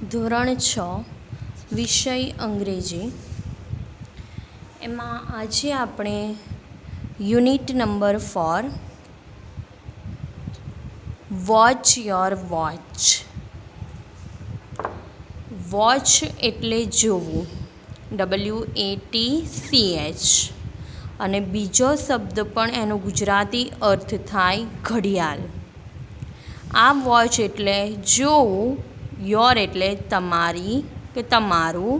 ધોરણ 6 વિષય અંગ્રેજી એમાં આજે આપણે unit number 4 watch your watch. Watch એટલે જોવું, WATCH, અને બીજો શબ્દ પણ એનો ગુજરાતી અર્થ થાય ઘડિયાળ. આ વોચ એટલે જોવું, યોર એટલે તમારી કે તમારું,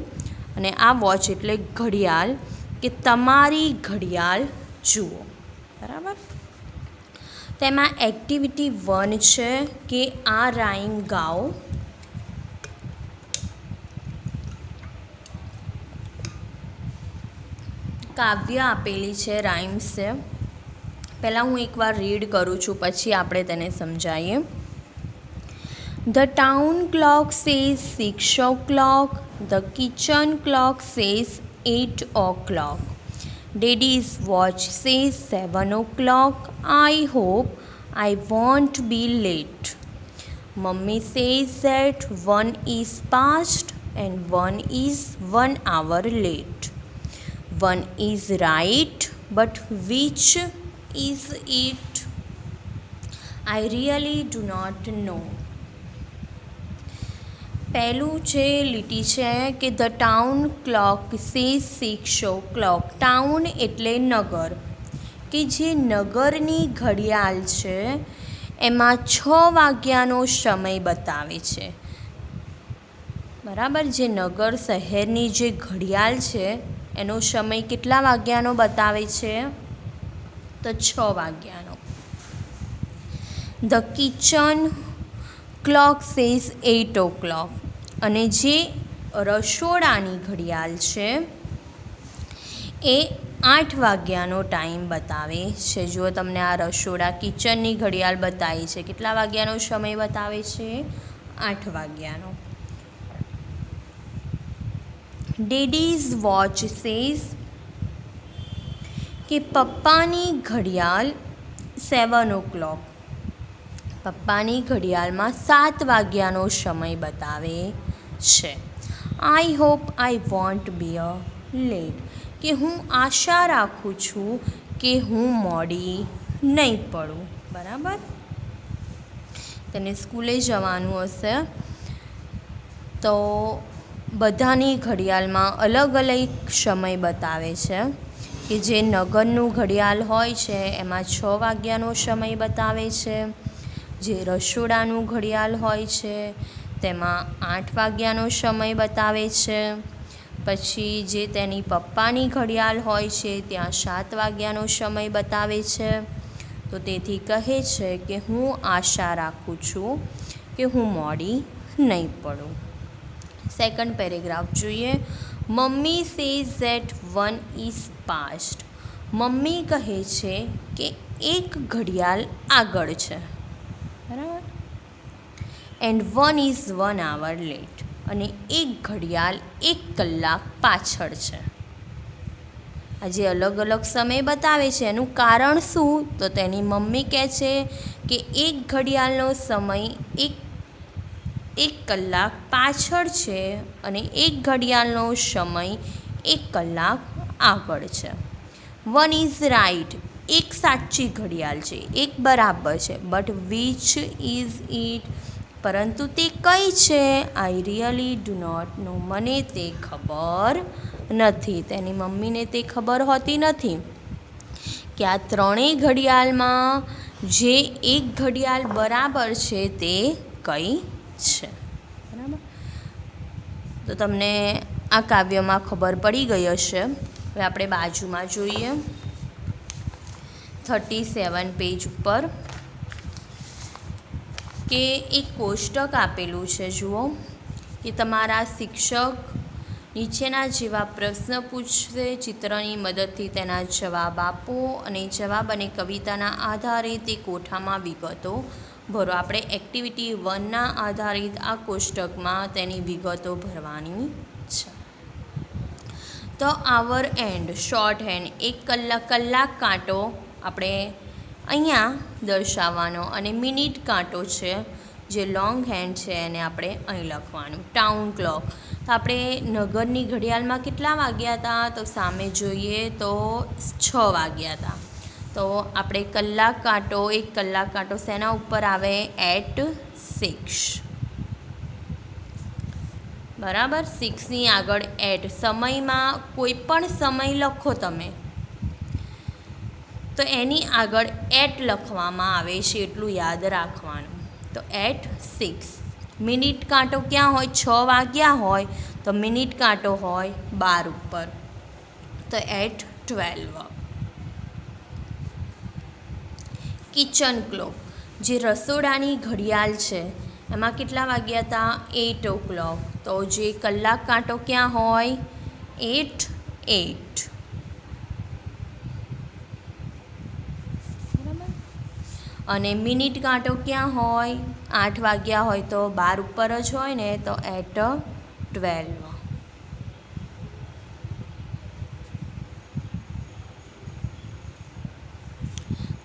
અને આ વોચ એટલે ઘડિયાળ કે તમારી ઘડિયાળ જુઓ. બરાબર. તેમાં એક્ટિવિટી 1 છે કે આ રાઇમ ગાઓ. કાવ્ય આપેલી છે, રાઇમ્સ છે. પહેલાં હું એકવાર રીડ કરું છું, પછી આપણે તેને સમજાવીએ. The town clock says 6 o'clock. The kitchen clock says 8 o'clock. Daddy's watch says 7 o'clock. I hope I won't be late. Mummy says that 1 is past and 1 is 1 hour late. 1 is right, but which is it? I really do not know. પહેલું છે લીટી છે કે the town clock says 6 o'clock. Town એટલે નગર, કે જે નગરની ઘડિયાળ છે એમાં 6 વાગ્યાનો સમય બતાવે છે. બરાબર. જે નગર શહેરની જે ઘડિયાળ છે એનો સમય કેટલા વાગ્યાનો બતાવે છે? તો 6 વાગ્યાનો. The kitchen clock says 8 o'clock. અને જે રસોડાની ઘડિયાળ છે એ 8 વાગ્યાનો ટાઈમ બતાવે છે. જો તમને આ રસોડા કિચનની ઘડિયાળ બતાવી છે, કેટલા વાગ્યાનો સમય બતાવે છે? 8 વાગ્યાનો. ડેડીઝ વોચ સેઝ કે પપ્પાની ઘડિયાળ 7 o'clock. પપ્પાની ઘડિયાળમાં 7 વાગ્યાનો સમય બતાવે છે. I hope I won't be late. કે હું આશા રાખું છું કે હું મોડી નહીં પડું. બરાબર. તેને સ્કૂલે જવાનું હશે તો બધાની ઘડિયાળમાં અલગ અલગ સમય બતાવે છે. કે જે નગરનું ઘડિયાળ હોય છે એમાં 6 વાગ્યાનો સમય બતાવે છે. જે રસોડાનું ઘડિયાળ હોય છે તેમાં 8 વાગ્યાનો સમય બતાવે છે. પછી જે તેની પપ્પાની ઘડિયાળ હોય છે ત્યાં 7 વાગ્યાનો સમય બતાવે છે. તો તેથી કહે છે કે હું આશા રાખું છું કે હું મોડી નહીં પડું. સેકન્ડ પેરેગ્રાફ જોઈએ. Mummy says that 1 is fast. Mummy કહે છે કે એક ઘડિયાળ આગળ છે. બરાબર. And 1 is 1 hour late. અને એક ઘડિયાળ 1 કલાક પાછળ છે. આજે અલગ અલગ સમય બતાવે છે. એનું કારણ શું? તો તેની મમ્મી કહે છે કે એક ઘડિયાળનો સમય 1 કલાક પાછળ છે અને એક ઘડિયાળનો સમય 1 કલાક આગળ છે. 1 ઇઝ રાઇટ. એક સાચી ઘડિયાળ છે, એક બરાબર છે. But which is it? પરંતુ તે કઈ છે? I really do not know. મને તે ખબર નથી. તેની મમ્મીને તે ખબર હોતી નથી કે આ ત્રણેય ઘડિયાળમાં જે એક ઘડિયાળ બરાબર છે તે કઈ છે. બરાબર. તો તમને આ કાવ્યમાં ખબર પડી ગઈ હશે. હવે આપણે બાજુમાં જોઈએ 37 પેજ ઉપર કે એક કોષ્ટક આપેલું છે. જુઓ કે તમારા શિક્ષક નીચેના જેવા પ્રશ્ન પૂછશે. ચિત્રની મદદથી તેના જવાબ આપો અને જવાબ અને કવિતાના આધારે તે કોઠામાં વિગતો ભરો. આપણે એક્ટિવિટી 1ના આધારિત આ કોષ્ટકમાં તેની વિગતો ભરવાની છે. તો આવર એન્ડ શોર્ટ હેન્ડ, 1 કલાક કાંટો આપણે અહીંયા દર્શાવવાનો, અને મિનિટ કાંટો છે જે લોંગ હેન્ડ છે એને આપણે અહીં લખવાનું. Town clock. તો આપણે નગરની ઘડિયાળમાં કેટલા વાગ્યા હતા? તો સામે જોઈએ તો 6 વાગ્યા હતા. તો આપણે કલાક કાંટો, એક કલાક કાંટો શેના ઉપર આવે? એટ 6. બરાબર. 6ની આગળ એટ. સમયમાં કોઈ પણ સમય લખો તમે તો એની આગળ એટ લખવામાં આવે છે, એટલું યાદ રાખવાનું. તો એટ 6. મિનિટ કાંટો ક્યાં હોય? 6 વાગ્યા હોય તો મિનિટ કાંટો હોય 12 ઉપર, તો એટ 12. કિચન ક્લોક, જે રસોડાની ઘડિયાળ છે એમાં કેટલા વાગ્યા હતા? 8 o'clock. તો જે કલાક કાંટો ક્યાં હોય? 8. અને મિનિટ કાંટો ક્યાં હોય? 8 વાગ્યા હોય તો 12 ઉપર જ હોય ને, તો એટ 12.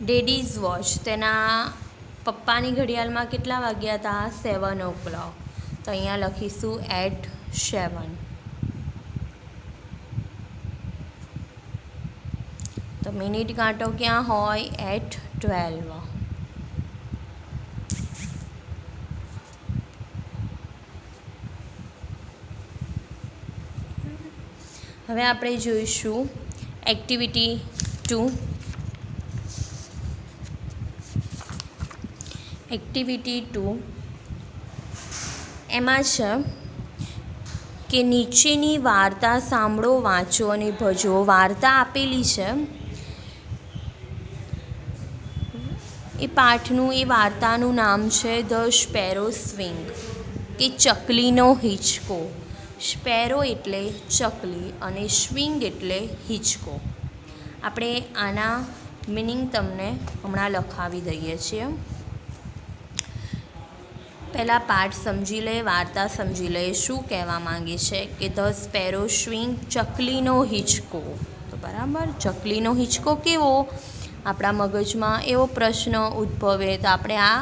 ડેડીઝ વોચ, તેના પપ્પાની ઘડિયાળમાં કેટલા વાગ્યા હતા? 7 o'clock. તો અહીંયા લખીશું એટ 7. તો મિનિટ કાંટો ક્યાં હોય? એટ 12. હવે આપણે જોઈશું એક્ટિવિટી 2. એક્ટિવિટી 2 એમાં છે કે નીચેની વાર્તા સાંભળો, વાંચો અને ભજો. વાર્તા આપેલી છે, એ પાઠનું, એ વાર્તાનું નામ છે ધ સ્પેરો સ્વિંગ, કે ચકલીનો હિંચકો. સ્પેરો એટલે ચકલી અને સ્વિંગ એટલે હિંચકો. આપણે આના મિનિંગ તમને હમણાં લખાવી દઈએ છીએ. પહેલાં પાઠ સમજી લે, વાર્તા સમજી લે. શું કહેવા માંગે છે કે ધ સ્પેરો સ્વિંગ, ચકલીનો હિંચકો. તો બરાબર, ચકલીનો હિંચકો કેવો? આપણા મગજમાં એવો પ્રશ્ન ઉદ્ભવે તો આપણે આ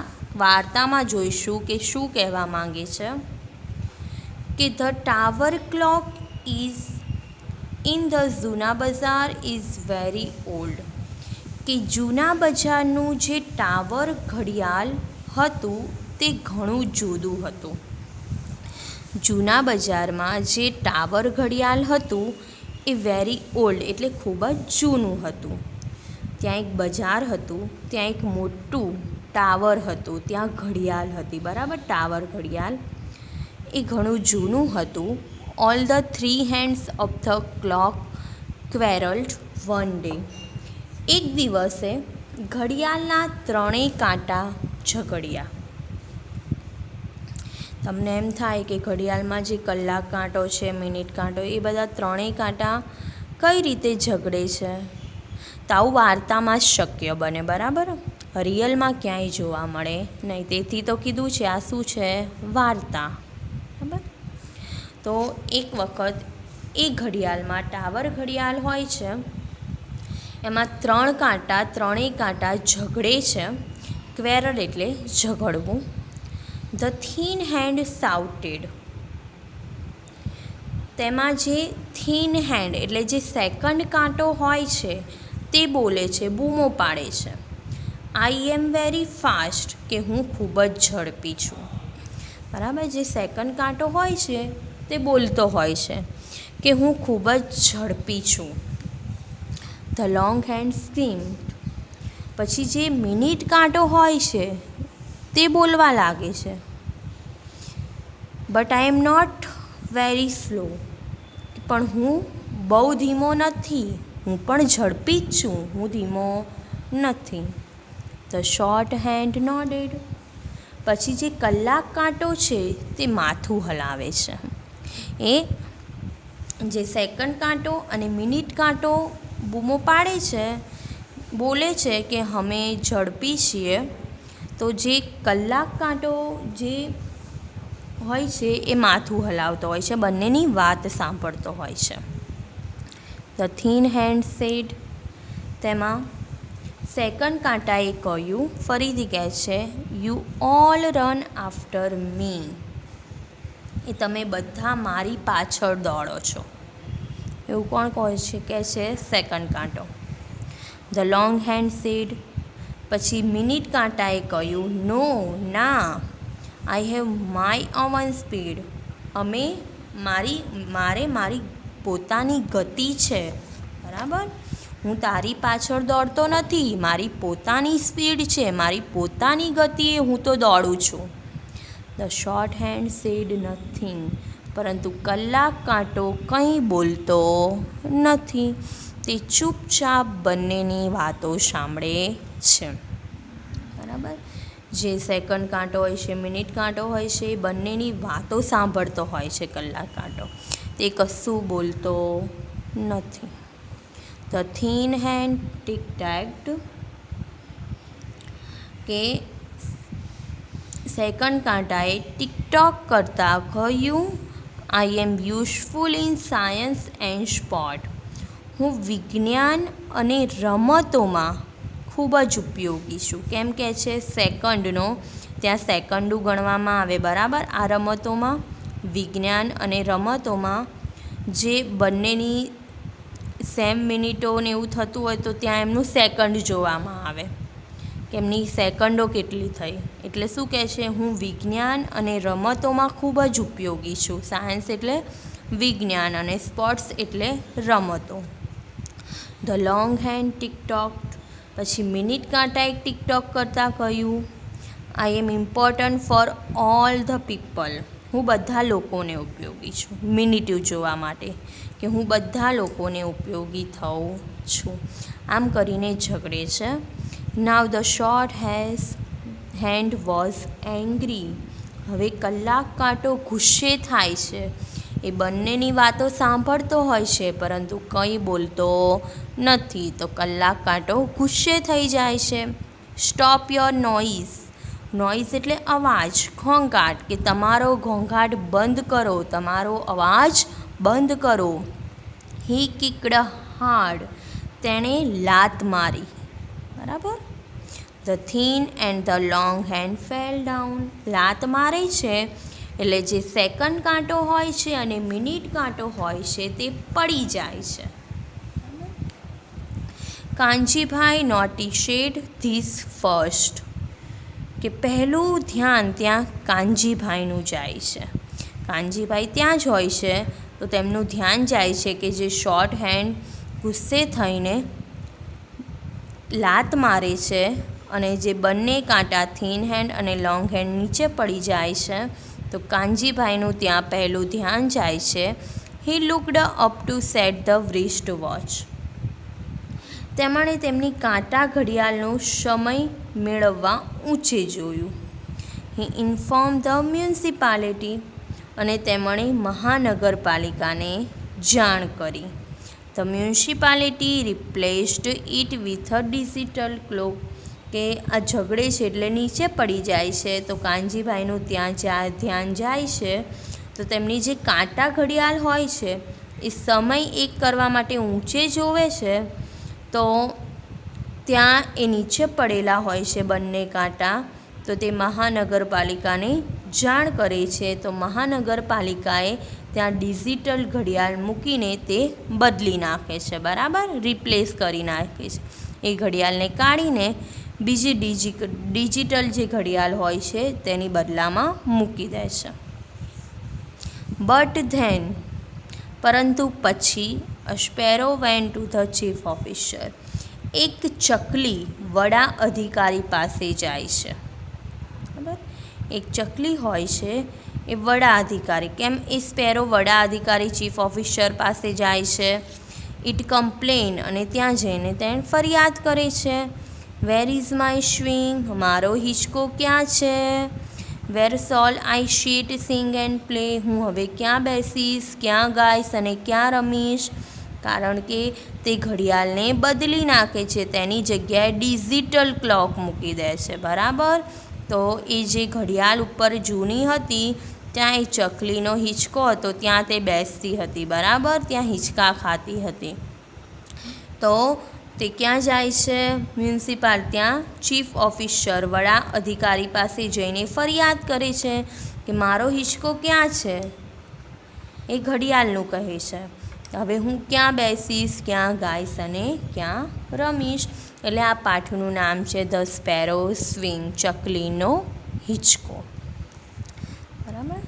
વાર્તામાં જોઈશું કે શું કહેવા માંગે છે. કે the tower clock is in the જૂના બજાર ઇઝ વેરી ઓલ્ડ. કે જૂના બજારનું જે ટાવર ઘડિયાળ હતું તે ઘણું જૂનું હતું. જૂના બજારમાં જે ટાવર ઘડિયાળ હતું એ વેરી ઓલ્ડ એટલે ખૂબ જ જૂનું હતું. ત્યાં એક બજાર હતું, ત્યાં એક મોટું ટાવર હતું, ત્યાં ઘડિયાળ હતી. બરાબર, ટાવર ઘડિયાળ એ ઘણું જૂનું હતું. All the 3 hands of the clock quarrelled one day. એક દિવસે ઘડિયાળના 3 કાંટા ઝઘડ્યા. તમને એમ થાય કે ઘડિયાળમાં જે કલાક કાંટો છે, મિનિટ કાંટો, એ બધા 3 કાંટા કઈ રીતે ઝઘડે છે? તો આવું વાર્તામાં જ શક્ય બને. બરાબર, રિયલમાં ક્યાંય જોવા મળે નહીં. તેથી તો કીધું છે આ શું છે? વાર્તા. બરાબર. તો એક વખત એ ઘડિયાળમાં, ટાવર ઘડિયાળ હોય છે, એમાં 3 કાંટા, 3 કાંટા ઝઘડે છે. ક્વેરલ એટલે ઝઘડવું. The thin hand shouted. તેમાં જે થીન હેન્ડ એટલે જે સેકન્ડ કાંટો હોય છે તે બોલે છે, બૂમો પાડે છે. આઈ એમ વેરી ફાસ્ટ, કે હું ખૂબ જ ઝડપી છું. બરાબર, જે સેકન્ડ કાંટો હોય છે તે બોલતો હોય છે કે હું ખૂબ જ ઝડપી છું. The long hand screamed. પછી જે મિનિટ કાંટો હોય છે તે બોલવા લાગે છે. But I am not very slow, પણ હું બહુ ધીમો નથી, હું પણ ઝડપી જ છું, હું ધીમો નથી. The short hand nodded. પછી જે કલાક કાંટો છે તે માથું હલાવે છે. એ જે સેકન્ડ કાંટો અને મિનિટ કાંટો બૂમો પાડે છે, બોલે છે કે અમે ઝડપી છીએ, તો જે કલાક કાંટો જે હોય છે એ માથું હલાવતો હોય છે, બંનેની વાત સાંભળતો હોય છે. The thin hand said. તેમાં સેકન્ડ કાંટાએ કહ્યું, ફરીથી કહે છે, you all run after me. એ તમે બધા મારી પાછળ દોડો છો. એવું કોણ કહે છે? કે છે સેકન્ડ કાંટો. The long hand said. પછી મિનિટ કાંટાએ કહ્યું, નો, ના, I have my own speed. મારે મારી પોતાની ગતિ છે. બરાબર? હું તારી પાછળ દોડતો નથી, મારી પોતાની સ્પીડ છે, મારી પોતાની ગતિએ હું તો દોડું છું. The short hand said nothing. પરંતુ કલાક કાંટો કંઈ બોલતો નથી. તે ચૂપચાપ બંનેની વાતો સાંભળે છે. બરાબર? જે સેકન્ડ કાંટો હોય છે, મિનિટ કાંટો હોય છે, એ બંનેની વાતો સાંભળતો હોય છે કલાક કાંટો. તે કશું બોલતો નથી. The thin hand ticktocked. કે સેકન્ડ કાંટાએ ટિકટોક કરતાં કહ્યું, I am useful in science and sport. હું વિજ્ઞાન અને રમતોમાં ખૂબ જ ઉપયોગી છું. કેમ કે છે સેકન્ડનો, ત્યાં સેકન્ડો ગણવામાં આવે. બરાબર? આ રમતોમાં, વિજ્ઞાન અને રમતોમાં જે બંનેની સેમ મિનિટો ને એવું થતું હોય તો ત્યાં એમનું સેકન્ડ જોવામાં આવે કે એમની સેકન્ડો કેટલી થઈ. એટલે શું કહે છે? હું વિજ્ઞાન અને રમતોમાં ખૂબ જ ઉપયોગી છું. સાયન્સ એટલે વિજ્ઞાન અને સ્પોર્ટ્સ એટલે રમતો. The long hand ticktock. પછી મિનિટ કાંટાએ ટિકટોક કરતાં કહ્યું, I am important for all the people. હું બધા લોકોને ઉપયોગી છું. મિનિટો જોવા માટે કે હું બધા લોકોને ઉપયોગી થઉં છું. આમ કરીને ઝઘડે છે. નાવ the short hand was angry. હવે કલાક કાંટો ગુસ્સે થાય છે. એ બંનેની વાતો સાંભળતો હોય છે પરંતુ કંઈ બોલતો નથી. તો કલાક કાંટો ગુસ્સે થઈ જાય છે. Stop your noise. નોઇઝ એટલે અવાજ, ઘોંઘાટ. કે તમારો ઘોંઘાટ બંધ કરો, તમારો અવાજ બંધ કરો. હી કિક્ડ હાર્ડ. તેણે લાત મારી. બરાબર? The thin and the long hand fell down. લાત મારે છે એટલે જે સેકન્ડ કાંટો હોય છે અને મિનિટ કાંટો હોય છે તે પડી જાય છે. Kanjibhai નોટિસેડ this first. કે પહેલું ધ્યાન ત્યાં કાનજીભાઈનું જાય છે. કાનજીભાઈ ત્યાં જ હોય છે તો તેમનું ધ્યાન જાય છે કે જે શોર્ટ હેન્ડ ગુસ્સે થઈને લાત મારે છે અને જે બંને કાંટા થીન હેન્ડ અને લોંગ હેન્ડ નીચે પડી જાય છે તો કાનજીભાઈનું ત્યાં પહેલું ધ્યાન જાય છે. He looked up to set the wrist watch. તેમણે તેમની કાંટા ઘડિયાળનો સમય મેળવવા ઊંચે જોયું. He inform the municipality. અને તેમણે મહાનગરપાલિકાને જાણ કરી. The municipality replaced it with a digital clock. કે આ ઝઘડે છે એટલે નીચે પડી જાય છે તો કાનજીભાઈનું ત્યાં ધ્યાન જાય છે તો તેમની જે કાંટા ઘડિયાળ હોય છે એ સમય એક કરવા માટે ઊંચે જોવે છે તો ત્યાં એ નીચે પડેલા હોય છે બંને કાંટા. તો તે મહાનગરપાલિકાને જાણ કરે છે તો મહાનગરપાલિકાએ ત્યાં ડિજિટલ ઘડિયાળ મૂકીને તે બદલી નાખે છે. બરાબર? રિપ્લેસ કરી નાખે છે. એ ઘડિયાળને કાઢીને બીજી ડિજિટલ જે ઘડિયાળ હોય છે તેની બદલામાં મૂકી દે છે. But than. પરંતુ પછી a sparrow went to the chief officer. એક ચકલી વડા અધિકારી પાસે જાય છે. બરાબર? એક ચકલી હોય છે એ વડા અધિકારી. કેમ એ સ્પેરો વડા અધિકારી ચીફ ઓફિસર પાસે જાય છે? It complain. અને ત્યાં જઈને તેણે ફરિયાદ કરે છે. Where is my swing. મારો હિંચકો ક્યાં છે? Where shall I sit sing and play. હું હવે ક્યાં બેસીશ, ક્યાં ગાઈશ અને ક્યાં રમીશ? કારણ કે તે ઘડિયાળને બદલી નાખે છે, તેની જગ્યાએ ડિજિટલ ક્લોક મૂકી દે છે. બરાબર? તો એ જે ઘડિયાળ ઉપર જૂની હતી ત્યાં એ ચકલીનો હિંચકો હતો, ત્યાં તે બેસતી હતી. બરાબર? ત્યાં હિંચકા ખાતી હતી. તો તે ક્યાં જાય છે? મ્યુનિસિપાલ ત્યાં ચીફ ઓફિસર વડા અધિકારી પાસે જઈને ફરિયાદ કરે છે કે મારો હિંચકો ક્યાં છે. એ ઘડિયાળનું કહે છે. હવે હું ક્યાં બેસીશ, ક્યાં ગાઈશ અને ક્યાં રમીશ. એટલે આ પાઠનું નામ છે ધ સ્પેરો સ્વિંગ, ચકલીનો હિંચકો. બરાબર.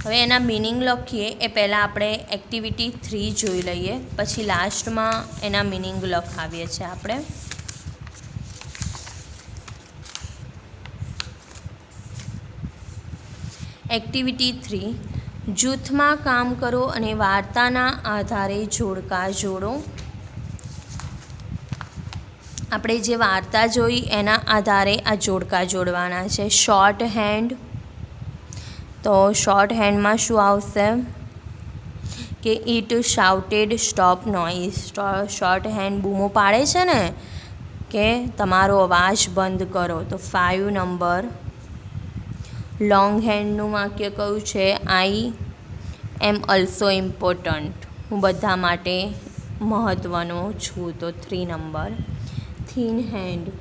હવે એના મિનિંગ લખીએ એ પહેલાં આપણે એક્ટિવિટી 3 જોઈ લઈએ, પછી લાસ્ટમાં એના મિનિંગ લખાવીએ છીએ આપણે. એક્ટિવિટી 3, જૂથમાં કામ કરો અને વાર્તાના આધારે જોડકા જોડો. આપણે જે વાર્તા જોઈ એના આધારે આ જોડકા જોડવાના છે. શોર્ટ હેન્ડ, તો શોર્ટ હેન્ડમાં શું આવશે કે it shouted stop noise. Short hand બૂમો પાડે છે ને કે તમારો અવાજ બંધ કરો, તો 5 નંબર. લોંગ હેન્ડનું વાક્ય કયું છે? આઈ એમ ઓલ્સો ઇમ્પોર્ટન્ટ, હું બધા માટે મહત્ત્વનો છું, તો 3 નંબર. થિન હેન્ડ,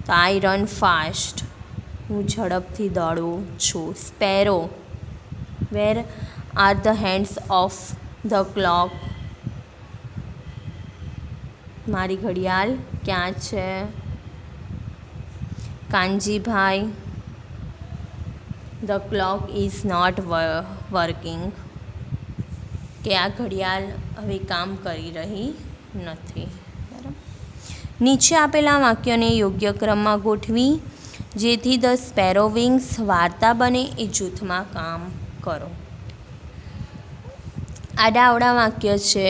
તો આઈ રન ફાસ્ટ, હું ઝડપથી દોડું છું. Sparrow, where are the hands of the clock, મારી ઘડિયાળ ક્યાં છે? Kanjibhai, the clock is not working, કે આ ઘડિયાળ હવે કામ કરી રહી નથી. બરાબર. નીચે આપેલા વાક્યોને યોગ્ય ક્રમમાં ગોઠવી જેથી ધ સ્પેરો વિંગ્સ વાર્તા બને એ જૂથમાં કામ કરો. આડાઅવળા વાક્ય છે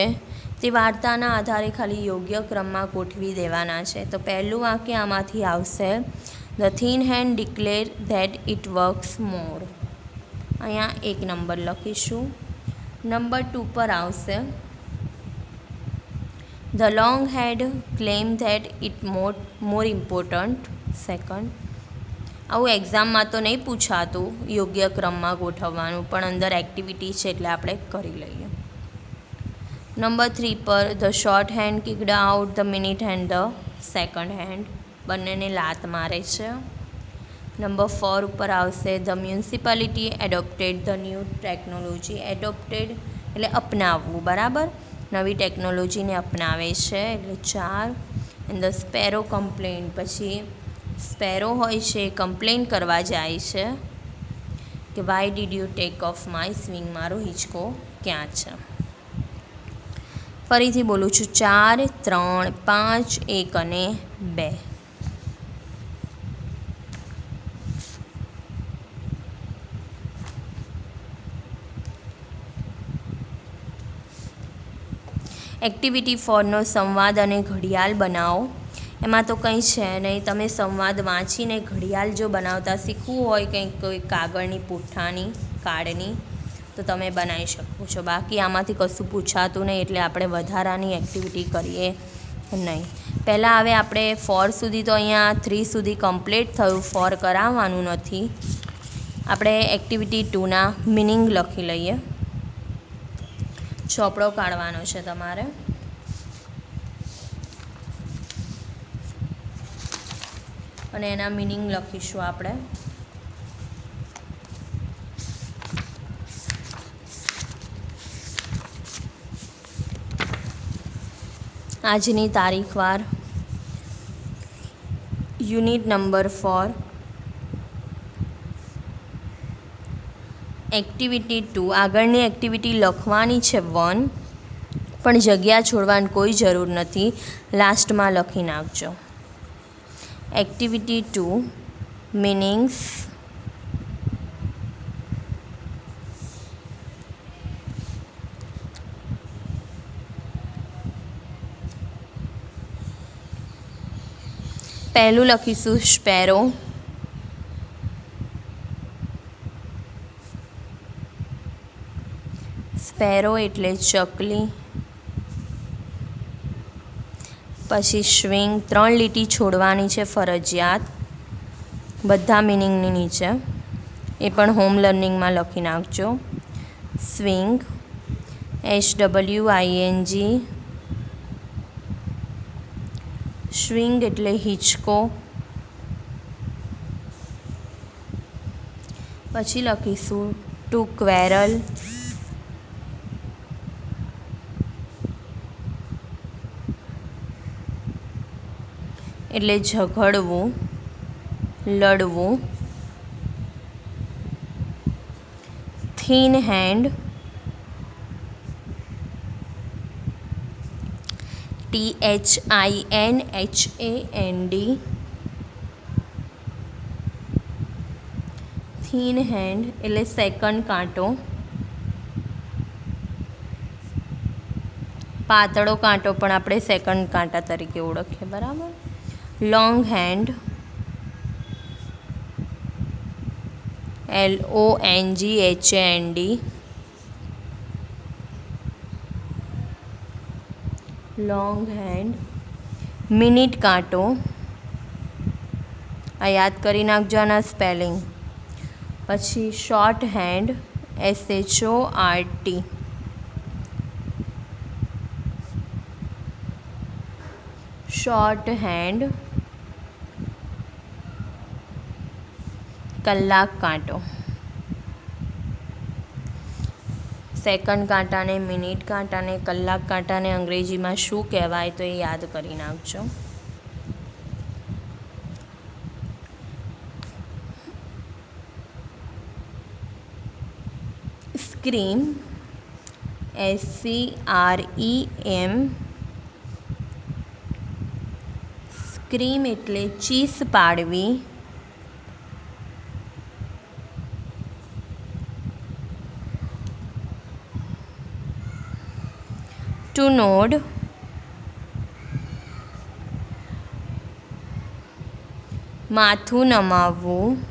તે વાર્તાના આધારે ખાલી યોગ્ય ક્રમમાં ગોઠવી દેવાના છે. તો પહેલું વાક્ય આમાંથી આવશે, the thin hand declare that it works more. અહીંયા 1 નંબર લખીશું. નંબર 2 પર આવશે, the long head claim that it more important. Second, આવું એક્ઝામમાં તો નહીં પૂછાતું યોગ્ય ક્રમમાં ગોઠવવાનું, પણ અંદર એક્ટિવિટી છે એટલે આપણે કરી લઈએ. નંબર 3 પર, the short hand kicked out the minute hand the second hand, બંનેને લાત મારે છે. નંબર 4 ઉપર આવશે, the municipality adopted the new technology. Adopted એટલે અપનાવવું, બરાબર, નવી ટેકનોલોજીને અપનાવે છે, એટલે 4. એન્ડ ધ સ્પેરો કમ્પ્લેન, પછી સ્પેરો હોય છે એ કમ્પ્લેન કરવા જાય છે કે why did you take off my swing, મારો હિંચકો ક્યાં છે. ફરીથી બોલું છું, 4, 3, 5, 1 અને 2. એક્ટિવિટી 4નો સંવાદ અને ઘડિયાળ બનાવો. એમાં તો કંઈ છે નહીં, તમે સંવાદ વાંચીને ઘડિયાળ જો બનાવતા શીખવું હોય કંઈક કોઈ કાગળની પુઠ્ઠાની કાર્ડની, તો તમે બનાવી શકો છો. બાકી આમાંથી કશું પૂછાતું નહીં એટલે આપણે વધારાની એક્ટિવિટી કરીએ નહીં. પહેલાં હવે આપણે 4 સુધી તો અહીંયા 3 સુધી કમ્પ્લીટ થયું, 4 કરાવવાનું નથી. આપણે એક્ટિવિટી 2ના મિનિંગ લખી લઈએ. ચોપડો કાઢવાનો છે તમારે. અને એના મિનિંગ લખીશું આપણે. આજની તારીખવાર, યુનિટ નંબર 4, એક્ટિવિટી 2. આગળની એક્ટિવિટી લખવાની છે 1, પણ જગ્યા છોડવાની કોઈ જરૂર નથી, લાસ્ટમાં લખી નાખજો. Activity 2, meanings. પહેલું લખીશું સ્પેરો. સ્પેરો એટલે ચકલી. પછી સ્વિંગ, 3 લીટી છોડવાની છે ફરજિયાત બધા મિનિંગની નીચે, એ પણ હોમ લર્નિંગમાં લખી નાખજો. Swing, SWING. સ્વિંગ એટલે હિંચકો. પછી લખીશું ટુ ક્વેરલ. એટલે ઝઘડવું, લડવું. Thin hand. THINHAND. Thin hand એટલે સેકન્ડ કાંટો. પાતળો કાંટો પણ આપણે સેકન્ડ કાંટા તરીકે ઓળખીએ, બરાબર. Long hand. LONGHAND. Long hand. Minute કાંટો. આ યાદ કરી નાખજો આના સ્પેલિંગ. પછી short hand. SHORT. Short hand. કલાક કાંટો. સેકન્ડ કાંટાને, મિનિટ કાંટાને, કલાક કાંટાને અંગ્રેજીમાં શું કહેવાય તો એ યાદ કરી નાખજો. સ્ક્રીમ. SCREM. સ્ક્રીમ એટલે ચીસ પાડવી. To nod. માથું નમાવવું.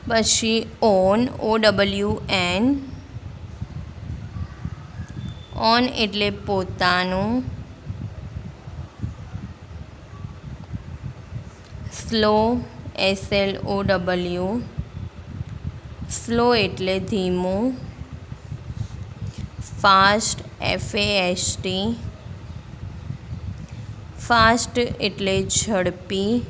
પછી ON. ON એટલે પોતાનું. સ્લો. SLOW. સ્લો એટલે ધીમું. ફાસ્ટ. FAST. ફાસ્ટ એટલે ઝડપી.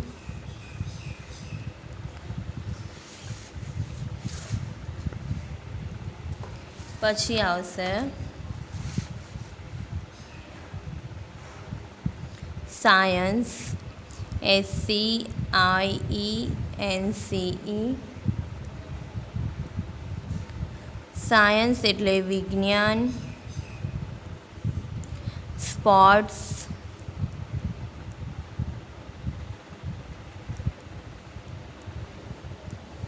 પછી આવશે સાયન્સ. SCIENCE. સાયન્સ એટલે વિજ્ઞાન. સ્પોર્ટ્સ.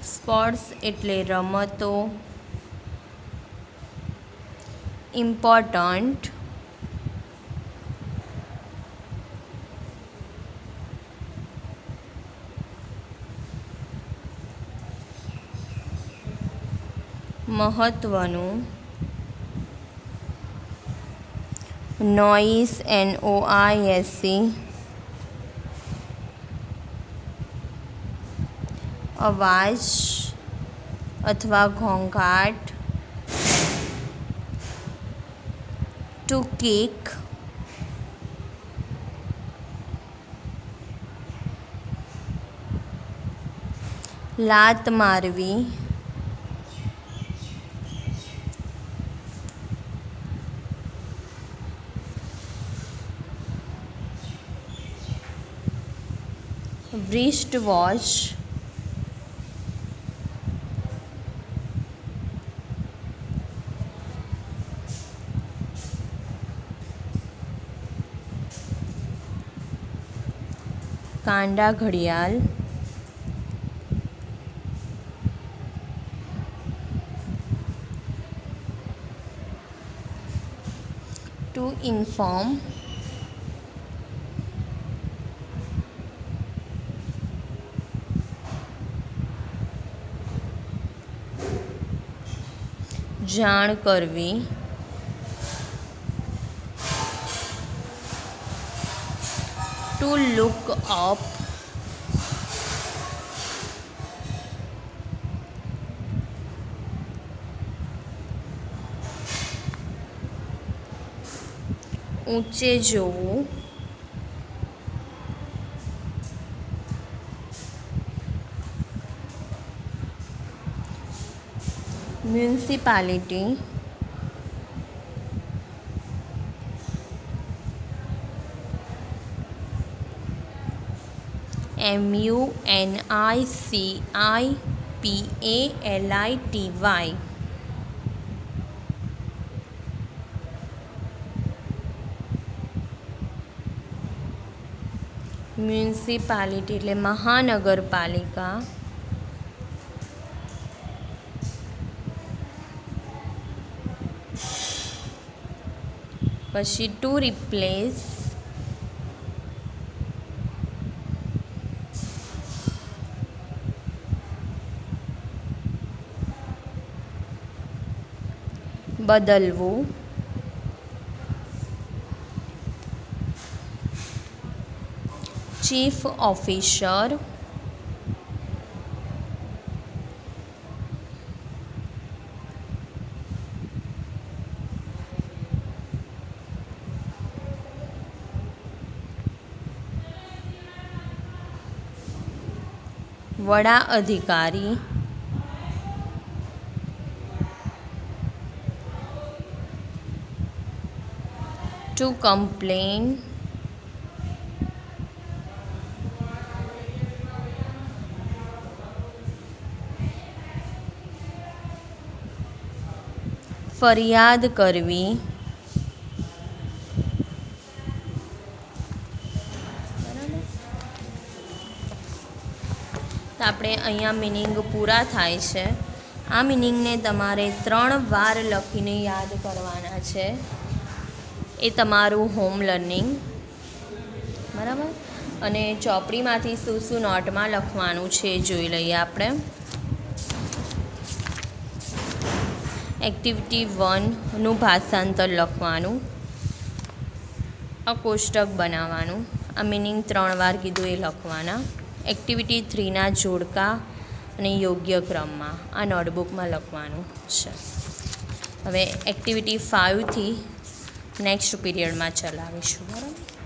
સ્પોર્ટ્સ એટલે રમતો. ઇમ્પોર્ટન્ટ. મહત્વનું. નોઇસ. NOISE. અવાજ અથવા ઘોંઘાટ. To kick. લાત મારવી. wrist watch. કાંડા ઘડિયાળ. to inform. જાણ કરવી. to look up. ઊંચે જોવું, મ્યુનિસિપાલિટી, MUNICIPALITY, મ્યુનિસિપાલિટી એટલે મહાનગરપાલિકા, પછી ટુ રિપ્લેસ, બદલવું, ચીફ ઓફિસર, વડા અધિકારી, ટુ કમ્પ્લેન, ફરિયાદ કરવી, તો આપણે અહીંયા મિનિંગ પૂરા થાય છે. આ મિનિંગને તમારે 3 વાર લખીને યાદ કરવાના છે. એ તમારું હોમ લર્નિંગ, બરાબર. અને ચોપડીમાંથી શું શું નોટમાં લખવાનું છે જોઈ લઈએ આપણે. એક્ટિવિટી 1નું ભાષાંતર લખવાનું, આ કોષ્ટક બનાવવાનું, આ મિનિંગ 3 વાર કીધું એ લખવાના. એક્ટિવિટી 3ના જોડકા અને યોગ્ય ક્રમમાં આ નોટબુકમાં લખવાનું છે. હવે એક્ટિવિટી 5થી નેક્સ્ટ પીરિયડમાં ચલાવીશું, બરાબર.